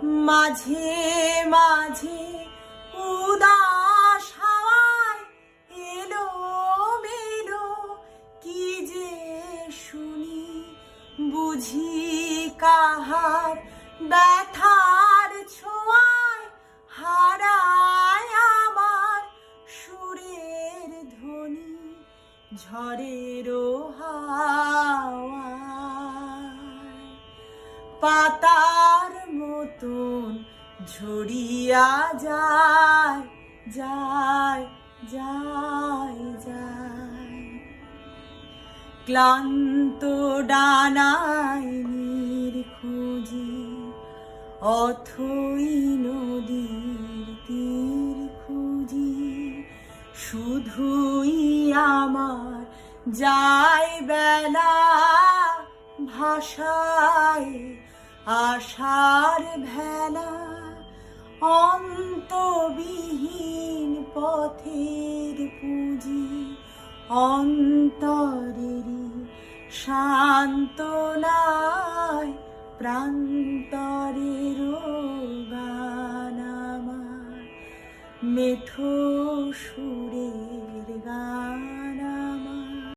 মাঝে মাঝে উদাস হাওয়ায় এলো মেলো কি যে শুনি, বুঝি কাহার ব্যথার ছোঁয়ায় হারায় আমার সুরের ধ্বনি ঝড়েরও হাওয়ায়। পাতার মতন ঝরিয়া যায় যায় যায় যায়, ক্লান্ত ডানায় নির্খুঁজি অথই নদীর তীর খুঁজি। শুধুই আমার যায় বেলা ভাষায় আশার ভেলা, অন্তবিহীন পথের পুঁজি অন্তরেরই সান্ত্বনায় প্রান্তরের গান আমার মেঠো সুরে